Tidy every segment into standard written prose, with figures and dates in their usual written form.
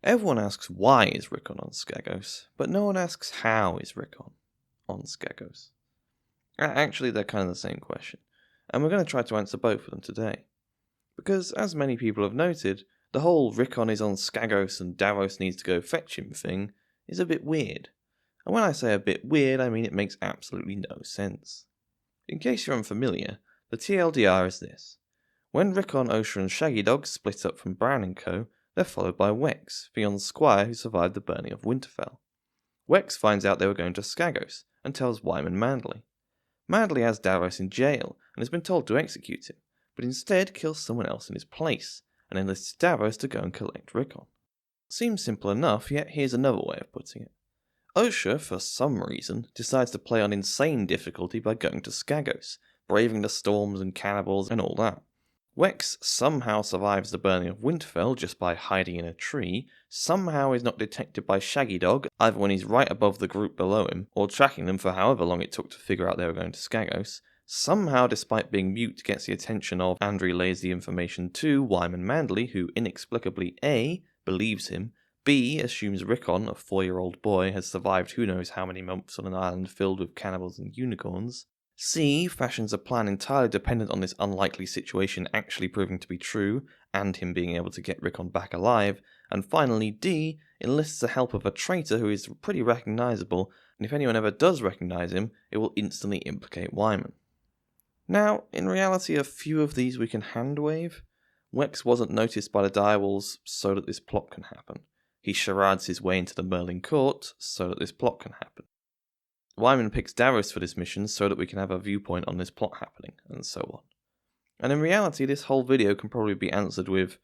Everyone asks why is Rickon on Skagos, but no one asks how is Rickon on Skagos. Actually, they're kind of the same question, and we're going to try to answer both of them today. Because, as many people have noted, the whole Rickon is on Skagos and Davos needs to go fetch him thing is a bit weird. And when I say a bit weird, I mean it makes absolutely no sense. In case you're unfamiliar, the TLDR is this. When Rickon, Osha and Shaggy Dog split up from Brown & Co., they're followed by Wex, Fion's squire who survived the burning of Winterfell. Wex finds out they were going to Skagos, and tells Wyman Manderly. Manderly has Davos in jail, and has been told to execute him, but instead kills someone else in his place, and enlists Davos to go and collect Rickon. Seems simple enough, yet here's another way of putting it. Osha, for some reason, decides to play on insane difficulty by going to Skagos, braving the storms and cannibals and all that. Wex somehow survives the burning of Winterfell just by hiding in a tree, somehow is not detected by Shaggy Dog, either when he's right above the group below him, or tracking them for however long it took to figure out they were going to Skagos, somehow despite being mute gets the attention of and relays the information to Wyman Manderly, who inexplicably A. believes him, B. assumes Rickon, a 4-year-old boy, has survived who knows how many months on an island filled with cannibals and unicorns, C. fashions a plan entirely dependent on this unlikely situation actually proving to be true, and him being able to get Rickon back alive, and finally D. enlists the help of a traitor who is pretty recognisable, and if anyone ever does recognise him, it will instantly implicate Wyman. Now, in reality a few of these we can hand-wave. Wex wasn't noticed by the direwolves so that this plot can happen. He charades his way into the Merlin court so that this plot can happen. Wyman picks Davos for this mission so that we can have a viewpoint on this plot happening, and so on. And in reality, this whole video can probably be answered with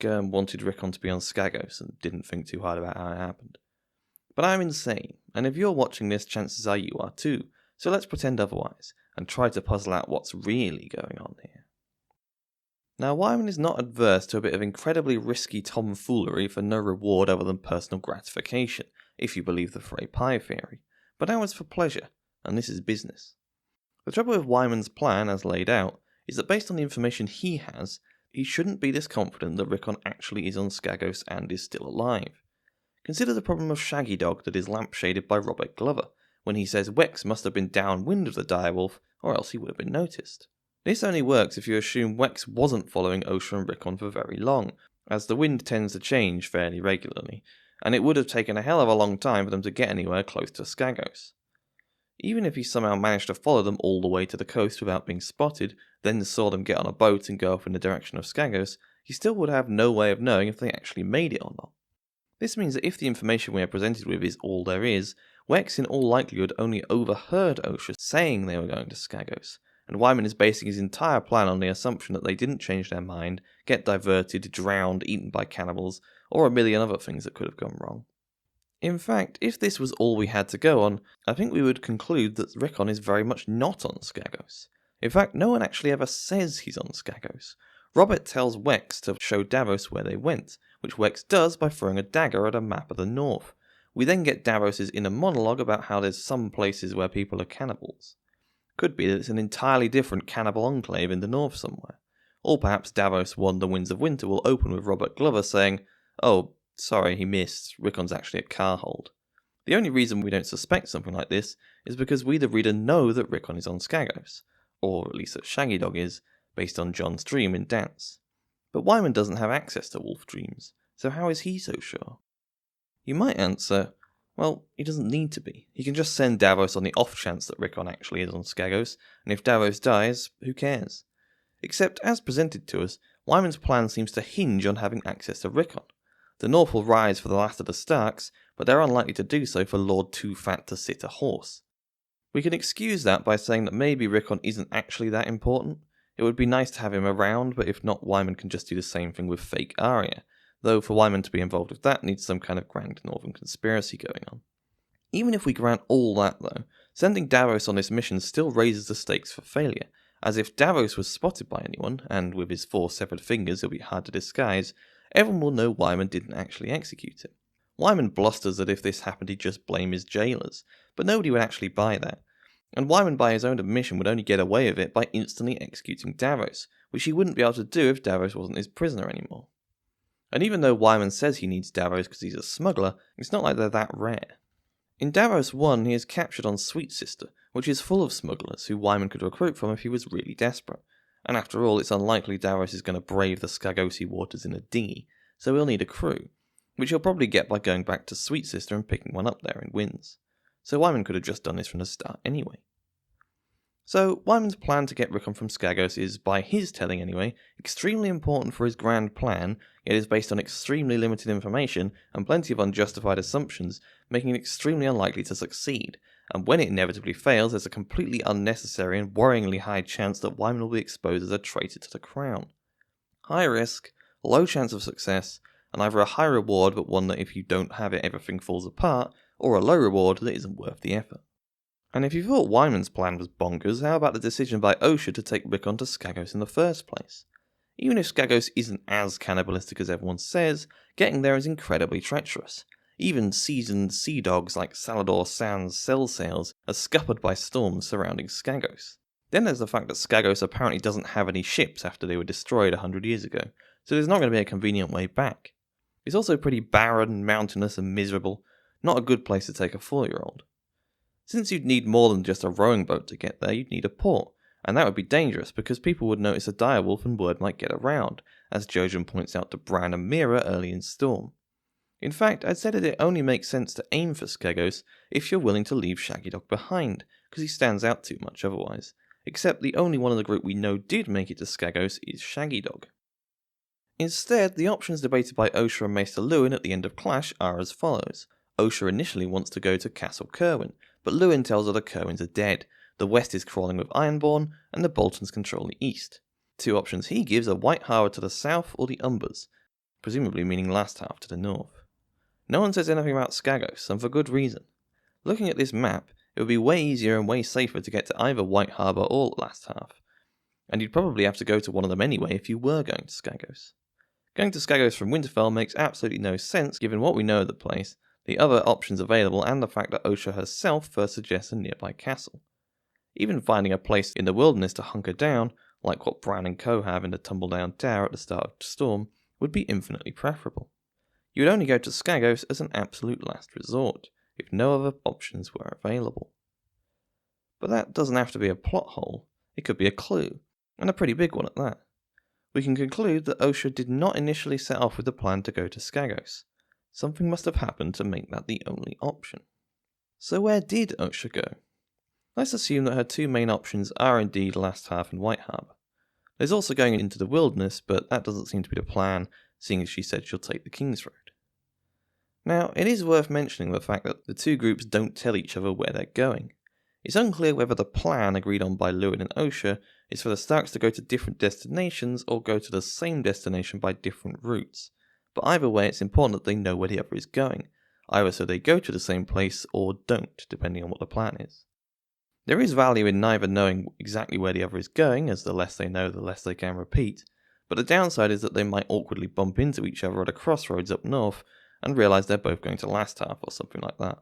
Gurm wanted Rickon to be on Skagos and didn't think too hard about how it happened. But I'm insane, and if you're watching this, chances are you are too, so let's pretend otherwise, and try to puzzle out what's really going on here. Now, Wyman is not adverse to a bit of incredibly risky tomfoolery for no reward other than personal gratification, if you believe the Frey Pie theory. But now it's for pleasure, and this is business. The trouble with Wyman's plan, as laid out, is that based on the information he has, he shouldn't be this confident that Rickon actually is on Skagos and is still alive. Consider the problem of Shaggy Dog that is lampshaded by Robert Glover, when he says Wex must have been downwind of the direwolf, or else he would have been noticed. This only works if you assume Wex wasn't following Osha and Rickon for very long, as the wind tends to change fairly regularly, and it would have taken a hell of a long time for them to get anywhere close to Skagos. Even if he somehow managed to follow them all the way to the coast without being spotted, then saw them get on a boat and go off in the direction of Skagos, he still would have no way of knowing if they actually made it or not. This means that if the information we are presented with is all there is, Wex in all likelihood only overheard Osha saying they were going to Skagos, and Wyman is basing his entire plan on the assumption that they didn't change their mind, get diverted, drowned, eaten by cannibals, or a million other things that could have gone wrong. In fact, if this was all we had to go on, I think we would conclude that Rickon is very much not on Skagos. In fact, no one actually ever says he's on Skagos. Robert tells Wex to show Davos where they went, which Wex does by throwing a dagger at a map of the north. We then get Davos' inner monologue about how there's some places where people are cannibals. Could be that it's an entirely different cannibal enclave in the north somewhere. Or perhaps Davos won the Winds of Winter will open with Robert Glover saying, "Oh, sorry, he missed. Rickon's actually at Carhold." The only reason we don't suspect something like this is because we the reader know that Rickon is on Skagos, or at least that Shaggy Dog is, based on Jon's dream in Dance. But Wyman doesn't have access to wolf dreams, so how is he so sure? You might answer, well, he doesn't need to be. He can just send Davos on the off chance that Rickon actually is on Skagos, and if Davos dies, who cares? Except, as presented to us, Wyman's plan seems to hinge on having access to Rickon. The North will rise for the last of the Starks, but they're unlikely to do so for Lord Too Fat to sit a horse. We can excuse that by saying that maybe Rickon isn't actually that important. It would be nice to have him around, but if not, Wyman can just do the same thing with fake Arya, though for Wyman to be involved with that needs some kind of grand northern conspiracy going on. Even if we grant all that though, sending Davos on this mission still raises the stakes for failure, as if Davos was spotted by anyone, and with his 4 severed fingers it'll be hard to disguise, everyone will know Wyman didn't actually execute him. Wyman blusters that if this happened he'd just blame his jailers, but nobody would actually buy that. And Wyman by his own admission would only get away with it by instantly executing Davos, which he wouldn't be able to do if Davos wasn't his prisoner anymore. And even though Wyman says he needs Davos because he's a smuggler, it's not like they're that rare. In Davos 1, he is captured on Sweet Sister, which is full of smugglers who Wyman could recruit from if he was really desperate. And after all, it's unlikely Davos is going to brave the Skagosi waters in a dinghy, so he'll need a crew, which he'll probably get by going back to Sweet Sister and picking one up there in Winds. So Wyman could have just done this from the start anyway. So Wyman's plan to get Rickon from Skagos is, by his telling anyway, extremely important for his grand plan, yet is based on extremely limited information and plenty of unjustified assumptions, making it extremely unlikely to succeed, and when it inevitably fails, there's a completely unnecessary and worryingly high chance that Wyman will be exposed as a traitor to the crown. High risk, low chance of success, and either a high reward but one that if you don't have it everything falls apart, or a low reward that isn't worth the effort. And if you thought Wyman's plan was bonkers, how about the decision by Osha to take Rickon to Skagos in the first place? Even if Skagos isn't as cannibalistic as everyone says, getting there is incredibly treacherous. Even seasoned sea dogs like Salador Sands cell sails are scuppered by storms surrounding Skagos. Then there's the fact that Skagos apparently doesn't have any ships after they were destroyed 100 years ago, so there's not going to be a convenient way back. It's also pretty barren, mountainous and miserable, not a good place to take a 4-year-old. Since you'd need more than just a rowing boat to get there, you'd need a port, and that would be dangerous because people would notice a direwolf and word might get around, as Jojen points out to Bran and Mira early in Storm. In fact, I'd say that it only makes sense to aim for Skagos if you're willing to leave Shaggy Dog behind, because he stands out too much otherwise, except the only one of the group we know did make it to Skagos is Shaggy Dog. Instead, the options debated by Osha and Maester Luwin at the end of Clash are as follows. Osha initially wants to go to Castle Kerwin, but Luwin tells her the Kerwins are dead, the west is crawling with Ironborn, and the Boltons control the east. Two options he gives are White Harbour to the south or the Umbers, presumably meaning Last Half to the north. No one says anything about Skagos, and for good reason. Looking at this map, it would be way easier and way safer to get to either White Harbour or Last Half, and you'd probably have to go to one of them anyway if you were going to Skagos. Going to Skagos from Winterfell makes absolutely no sense given what we know of the place, the other options available, and the fact that Osha herself first suggests a nearby castle. Even finding a place in the wilderness to hunker down, like what Bran and co have in the Tumbledown Tower at the start of Storm, would be infinitely preferable. You would only go to Skagos as an absolute last resort, if no other options were available. But that doesn't have to be a plot hole, it could be a clue, and a pretty big one at that. We can conclude that Osha did not initially set off with the plan to go to Skagos. Something must have happened to make that the only option. So where did Osha go? Let's assume that her two main options are indeed Last Half and White Harbour. There's also going into the wilderness, but that doesn't seem to be the plan, seeing as she said she'll take the King's Road. Now, it is worth mentioning the fact that the two groups don't tell each other where they're going. It's unclear whether the plan agreed on by Luwin and Osha is for the Starks to go to different destinations or go to the same destination by different routes. But either way, it's important that they know where the other is going, either so they go to the same place or don't, depending on what the plan is. There is value in neither knowing exactly where the other is going, as the less they know, the less they can repeat, but the downside is that they might awkwardly bump into each other at a crossroads up north and realise they're both going to Last Half or something like that.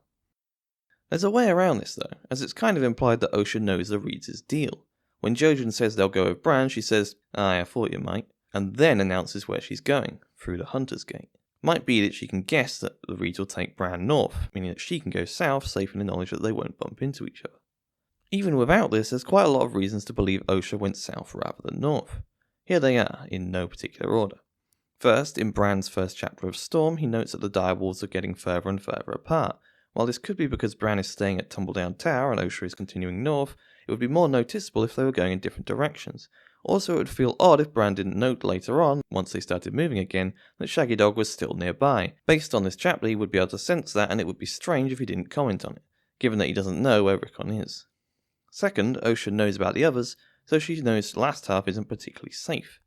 There's a way around this though, as it's kind of implied that Osha knows the Reeds' deal. When Jojen says they'll go with Bran, she says, "Aye, I thought you might," and then announces where she's going, through the Hunter's Gate. Might be that she can guess that the Reeds will take Bran north, meaning that she can go south, safe in the knowledge that they won't bump into each other. Even without this, there's quite a lot of reasons to believe Osha went south rather than north. Here they are, in no particular order. First, in Bran's first chapter of Storm, he notes that the direwolves are getting further and further apart. While this could be because Bran is staying at Tumbledown Tower and Osha is continuing north, it would be more noticeable if they were going in different directions. Also, it would feel odd if Bran didn't note later on, once they started moving again, that Shaggy Dog was still nearby. Based on this chapter, he would be able to sense that, and it would be strange if he didn't comment on it, given that he doesn't know where Rickon is. Second, Osha knows about the others, so she knows Last Half isn't particularly safe.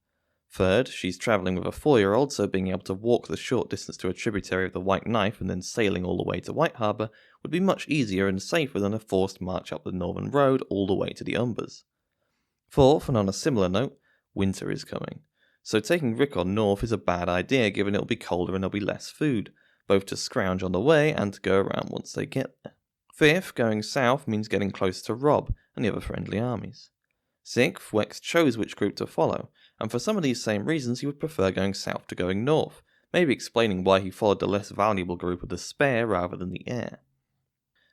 Third, she's travelling with a 4-year-old, so being able to walk the short distance to a tributary of the White Knife and then sailing all the way to White Harbour would be much easier and safer than a forced march up the Northern Road all the way to the Umbers. Fourth, and on a similar note, winter is coming, so taking Rickon north is a bad idea given it'll be colder and there'll be less food, both to scrounge on the way and to go around once they get there. Fifth, going south means getting closer to Robb and the other friendly armies. Sixth, Wex chose which group to follow, and for some of these same reasons he would prefer going south to going north, maybe explaining why he followed the less valuable group of the spare rather than the heir.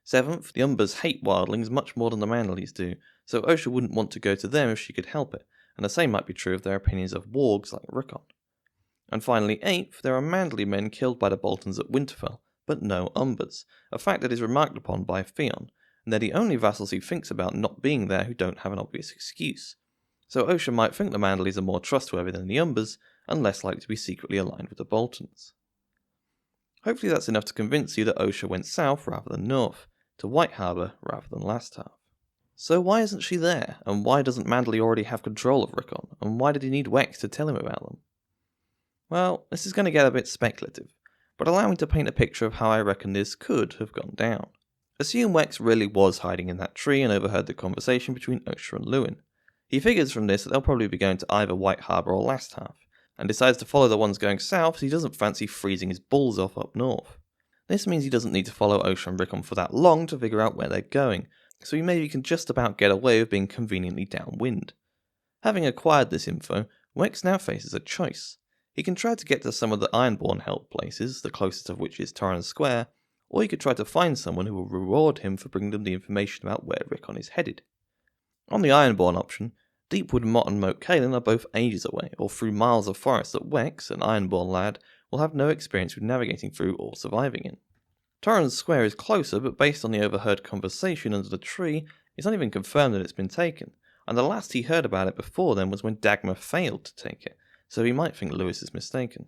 7th, the Umbers hate wildlings much more than the Manderlys do, so Osha wouldn't want to go to them if she could help it, and the same might be true of their opinions of wargs like Rickon. And finally, 8th, there are Manderly men killed by the Boltons at Winterfell, but no Umbers, a fact that is remarked upon by Theon, and they're the only vassals he thinks about not being there who don't have an obvious excuse. So Osha might think the Manderlys are more trustworthy than the Umbers, and less likely to be secretly aligned with the Boltons. Hopefully that's enough to convince you that Osha went south rather than north, to White Harbour rather than Last Half. So why isn't she there, and why doesn't Manderly already have control of Rickon, and why did he need Wex to tell him about them? Well, this is going to get a bit speculative, but allow me to paint a picture of how I reckon this could have gone down. Assume Wex really was hiding in that tree and overheard the conversation between Osha and Lewin. He figures from this that they'll probably be going to either White Harbour or Last Half, and decides to follow the ones going south so he doesn't fancy freezing his balls off up north. This means he doesn't need to follow Osha and Rickon for that long to figure out where they're going, so he maybe can just about get away with being conveniently downwind. Having acquired this info, Wex now faces a choice. He can try to get to some of the Ironborn held places, the closest of which is Torrhen Square, or he could try to find someone who will reward him for bringing them the information about where Rickon is headed. On the Ironborn option, Deepwood Motte and Moat Cailin are both ages away, or through miles of forest that Wex, an Ironborn lad, will have no experience with navigating through or surviving in. Torrhen Square is closer, but based on the overheard conversation under the tree, it's not even confirmed that it's been taken, and the last he heard about it before then was when Dagmar failed to take it, so he might think Lewis is mistaken.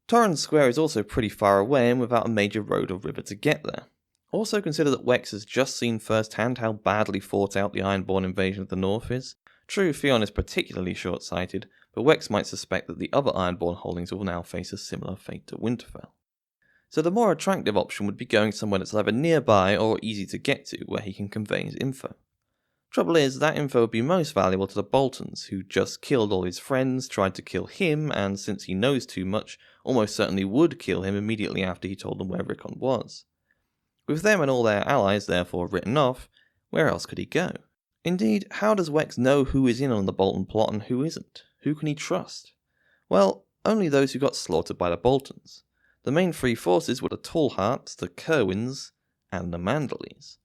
Torrhen Square is also pretty far away and without a major road or river to get there. Also consider that Wex has just seen firsthand how badly fought out the Ironborn invasion of the North is. True, Theon is particularly short-sighted, but Wex might suspect that the other Ironborn holdings will now face a similar fate to Winterfell. So the more attractive option would be going somewhere that's either nearby or easy to get to, where he can convey his info. Trouble is, that info would be most valuable to the Boltons, who just killed all his friends, tried to kill him, and since he knows too much, almost certainly would kill him immediately after he told them where Rickon was. With them and all their allies therefore written off, where else could he go? Indeed, how does Wex know who is in on the Bolton plot and who isn't? Who can he trust? Well, only those who got slaughtered by the Boltons. The main three forces were the Tallhearts, the Kerwins, and the Manderlys.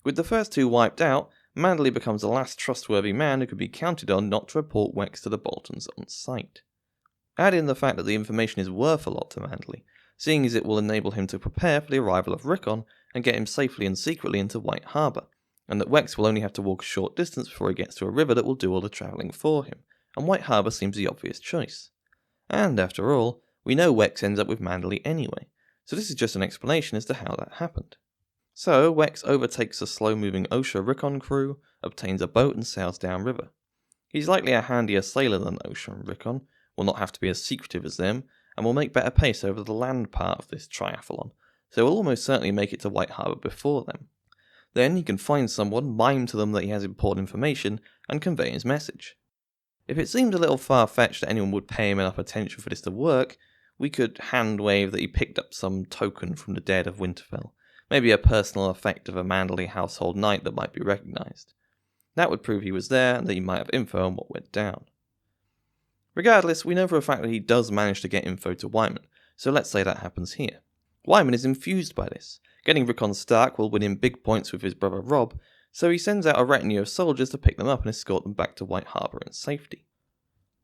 With the first two wiped out, Manderly becomes the last trustworthy man who could be counted on not to report Wex to the Boltons on sight. Add in the fact that the information is worth a lot to Manderly, seeing as it will enable him to prepare for the arrival of Rickon and get him safely and secretly into White Harbour, and that Wex will only have to walk a short distance before he gets to a river that will do all the travelling for him, and White Harbour seems the obvious choice. And after all, we know Wex ends up with Manderly anyway, so this is just an explanation as to how that happened. So Wex overtakes the slow-moving Osha Rickon crew, obtains a boat and sails downriver. He's likely a handier sailor than Osha and Rickon, will not have to be as secretive as them, and will make better pace over the land part of this triathlon, so will almost certainly make it to White Harbour before them. Then he can find someone, mime to them that he has important information, and convey his message. If it seemed a little far-fetched that anyone would pay him enough attention for this to work, we could hand-wave that he picked up some token from the dead of Winterfell, maybe a personal effect of a Manderly household knight that might be recognised. That would prove he was there, and that he might have info on what went down. Regardless, we know for a fact that he does manage to get info to Wyman, so let's say that happens here. Wyman is infused by this. Getting Rickon Stark will win him big points with his brother Robb, so he sends out a retinue of soldiers to pick them up and escort them back to White Harbour in safety.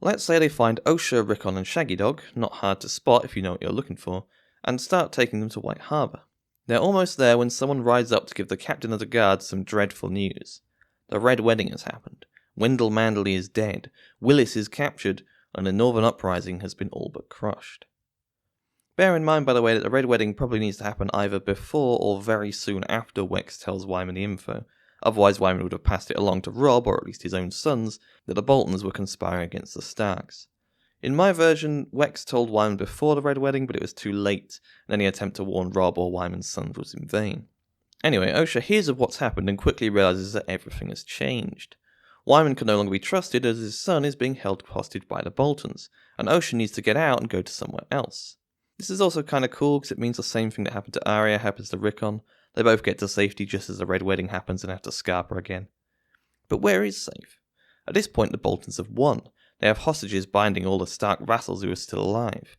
Let's say they find Osha, Rickon and Shaggy Dog, not hard to spot if you know what you're looking for, and start taking them to White Harbour. They're almost there when someone rides up to give the captain of the guard some dreadful news. The Red Wedding has happened, Wendell Manderly is dead, Willis is captured, and the Northern Uprising has been all but crushed. Bear in mind, by the way, that the Red Wedding probably needs to happen either before or very soon after Wex tells Wyman the info, otherwise Wyman would have passed it along to Robb, or at least his own sons, that the Boltons were conspiring against the Starks. In my version, Wex told Wyman before the Red Wedding, but it was too late, and any attempt to warn Robb or Wyman's sons was in vain. Anyway, Osha hears of what's happened and quickly realises that everything has changed. Wyman can no longer be trusted as his son is being held hostage by the Boltons, and Osha needs to get out and go to somewhere else. This is also kinda cool because it means the same thing that happened to Arya happens to Rickon. They both get to safety just as the Red Wedding happens and have to Scarpa again. But where is safe? At this point the Boltons have won. They have hostages binding all the Stark vassals who are still alive.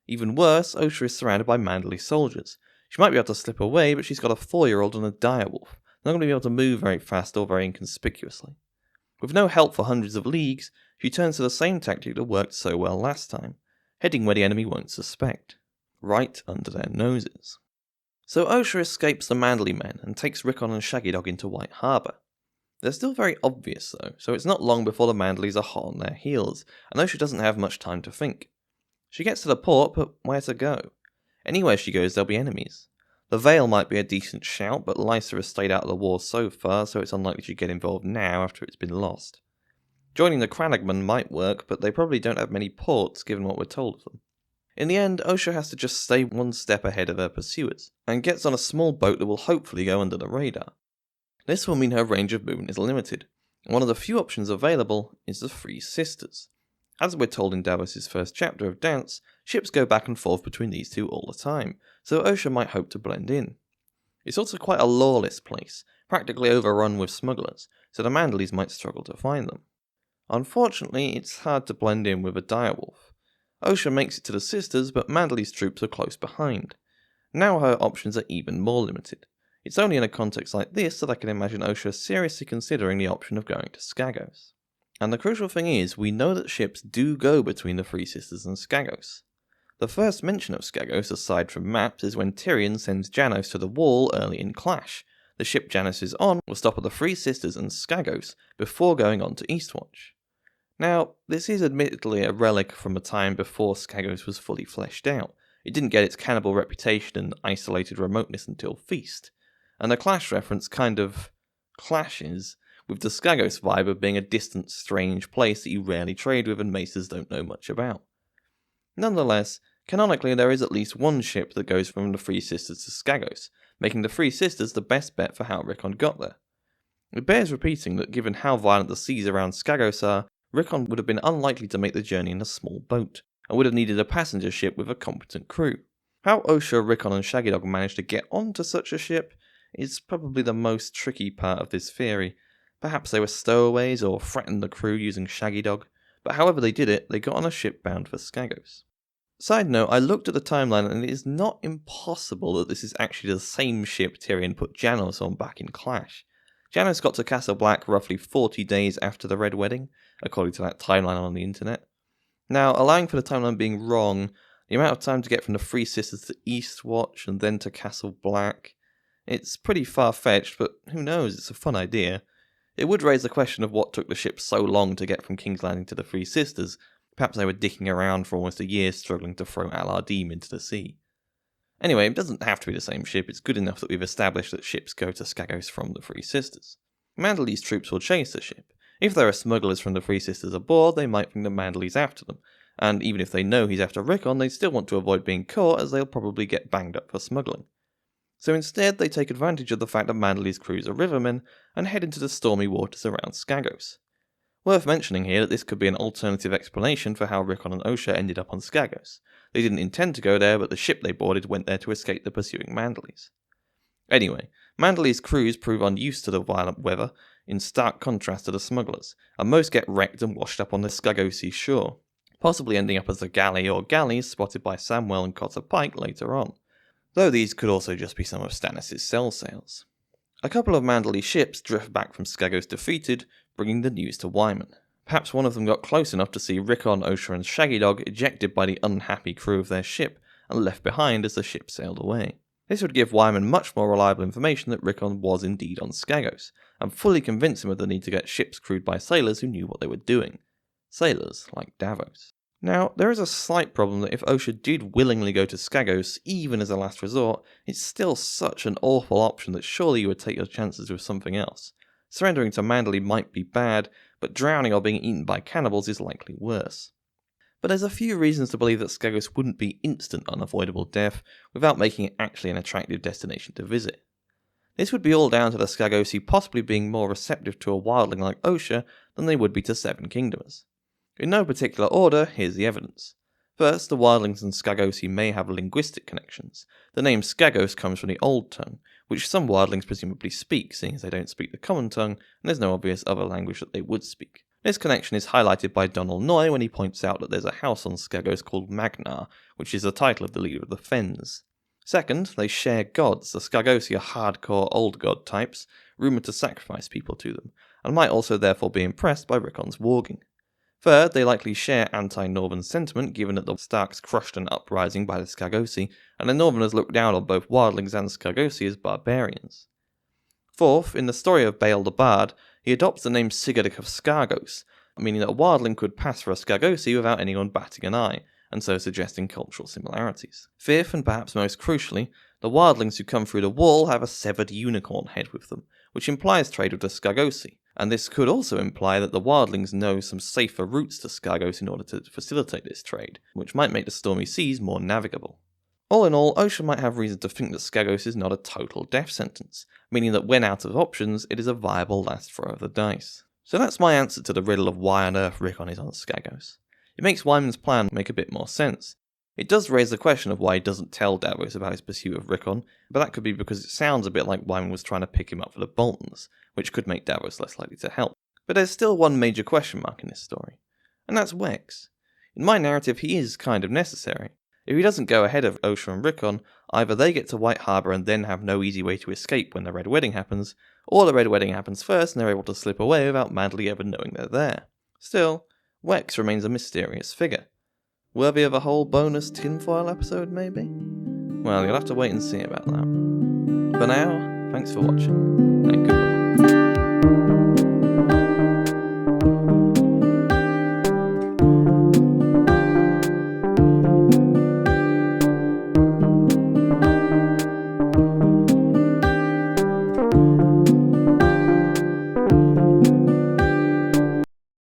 Even worse, Osha is surrounded by Manderly soldiers. She might be able to slip away, but she's got a 4-year-old and a direwolf. They're not going to be able to move very fast or very inconspicuously. With no help for hundreds of leagues, she turns to the same tactic that worked so well last time, heading where the enemy won't suspect, right under their noses. So Osha escapes the Manderly men and takes Rickon and Shaggydog into White Harbour. They're still very obvious though, so it's not long before the Manderlys are hot on their heels, and Osha doesn't have much time to think. She gets to the port, but where to go? Anywhere she goes there'll be enemies. The Vale might be a decent shout, but Lysa has stayed out of the war so far, so it's unlikely she'd get involved now after it's been lost. Joining the Cranagmen might work, but they probably don't have many ports given what we're told of them. In the end, Osha has to just stay one step ahead of her pursuers, and gets on a small boat that will hopefully go under the radar. This will mean her range of movement is limited, and one of the few options available is the Three Sisters. As we're told in Davos' first chapter of Dance, ships go back and forth between these two all the time, so Osha might hope to blend in. It's also quite a lawless place, practically overrun with smugglers, so the Manderlys might struggle to find them. Unfortunately, it's hard to blend in with a direwolf. Osha makes it to the Sisters, but Manderly's troops are close behind. Now her options are even more limited. It's only in a context like this that I can imagine Osha seriously considering the option of going to Skagos. And the crucial thing is, we know that ships do go between the Three Sisters and Skagos. The first mention of Skagos, aside from maps, is when Tyrion sends Janos to the Wall early in Clash. The ship Janos is on will stop at the Three Sisters and Skagos before going on to Eastwatch. Now, this is admittedly a relic from a time before Skagos was fully fleshed out. It didn't get its cannibal reputation and isolated remoteness until Feast, and the Clash reference kind of clashes with the Skagos vibe of being a distant, strange place that you rarely trade with and maces don't know much about. Nonetheless, canonically there is at least one ship that goes from the Three Sisters to Skagos, making the Three Sisters the best bet for how Rickon got there. It bears repeating that given how violent the seas around Skagos are, Rickon would have been unlikely to make the journey in a small boat, and would have needed a passenger ship with a competent crew. How Osha, Rickon and Shaggydog managed to get onto such a ship is probably the most tricky part of this theory. Perhaps they were stowaways or threatened the crew using Shaggydog, but however they did it, they got on a ship bound for Skagos. Side note, I looked at the timeline and it is not impossible that this is actually the same ship Tyrion put Janos on back in Clash. Janos got to Castle Black roughly 40 days after the Red Wedding, according to that timeline on the internet. Now, allowing for the timeline being wrong, the amount of time to get from the Three Sisters to Eastwatch and then to Castle Black, it's pretty far-fetched, but who knows, it's a fun idea. It would raise the question of what took the ship so long to get from King's Landing to the Three Sisters. Perhaps they were dicking around for almost a year struggling to throw Al-Ardim into the sea. Anyway, it doesn't have to be the same ship, it's good enough that we've established that ships go to Skagos from the Three Sisters. Manderly's troops will chase the ship. If there are smugglers from the Three Sisters aboard, they might think the Manderly's after them, and even if they know he's after Rickon, they still want to avoid being caught as they'll probably get banged up for smuggling. So instead, they take advantage of the fact that Manderly's crews are rivermen and head into the stormy waters around Skagos. Worth mentioning here that this could be an alternative explanation for how Rickon and Osha ended up on Skagos. They didn't intend to go there, but the ship they boarded went there to escape the pursuing Manderlys. Anyway, Manderly's crews prove unused to the violent weather, in stark contrast to the smugglers, and most get wrecked and washed up on the Skagosi shore, possibly ending up as a galley or galleys spotted by Samwell and Cotter Pike later on, though these could also just be some of Stannis' cell sails. A couple of Manderly ships drift back from Skagos defeated, bringing the news to Wyman. Perhaps one of them got close enough to see Rickon, Osha and Shaggydog ejected by the unhappy crew of their ship and left behind as the ship sailed away. This would give Wyman much more reliable information that Rickon was indeed on Skagos, and fully convince him of the need to get ships crewed by sailors who knew what they were doing. Sailors like Davos. Now, there is a slight problem that if Osha did willingly go to Skagos, even as a last resort, it's still such an awful option that surely you would take your chances with something else. Surrendering to Manderly might be bad, but drowning or being eaten by cannibals is likely worse. But there's a few reasons to believe that Skagos wouldn't be instant unavoidable death without making it actually an attractive destination to visit. This would be all down to the Skagosi possibly being more receptive to a wildling like Osha than they would be to Seven Kingdomers. In no particular order, here's the evidence. First, the wildlings and Skagosi may have linguistic connections. The name Skagos comes from the Old Tongue, which some wildlings presumably speak, seeing as they don't speak the Common Tongue, and there's no obvious other language that they would speak. This connection is highlighted by Donald Noy when he points out that there's a house on Skagos called Magnar, which is the title of the leader of the Fens. Second, they share gods. The Skagosi are hardcore old god types, rumoured to sacrifice people to them, and might also therefore be impressed by Rickon's warging. Third, they likely share anti-Northern sentiment given that the Starks crushed an uprising by the Skagosi, and the Northerners look down on both wildlings and Skagosi as barbarians. Fourth, in the story of Bael the Bard, he adopts the name Sigurd of Skagos, meaning that a wildling could pass for a Skagosi without anyone batting an eye, and so suggesting cultural similarities. Fifth, and perhaps most crucially, the wildlings who come through the wall have a severed unicorn head with them, which implies trade with the Skagosi, and this could also imply that the wildlings know some safer routes to Skagos in order to facilitate this trade, which might make the stormy seas more navigable. All in all, Osha might have reason to think that Skagos is not a total death sentence, meaning that when out of options, it is a viable last throw of the dice. So that's my answer to the riddle of why on earth Rickon is on Skagos. It makes Wyman's plan make a bit more sense. It does raise the question of why he doesn't tell Davos about his pursuit of Rickon, but that could be because it sounds a bit like Wyman was trying to pick him up for the Boltons, which could make Davos less likely to help. But there's still one major question mark in this story, and that's Wex. In my narrative, he is kind of necessary. If he doesn't go ahead of Osha and Rickon, either they get to White Harbour and then have no easy way to escape when the Red Wedding happens, or the Red Wedding happens first and they're able to slip away without Manderly ever knowing they're there. Still, Wex remains a mysterious figure. Worthy of a whole bonus tinfoil episode, maybe? Well, you'll have to wait and see about that. For now, thanks for watching, and goodbye.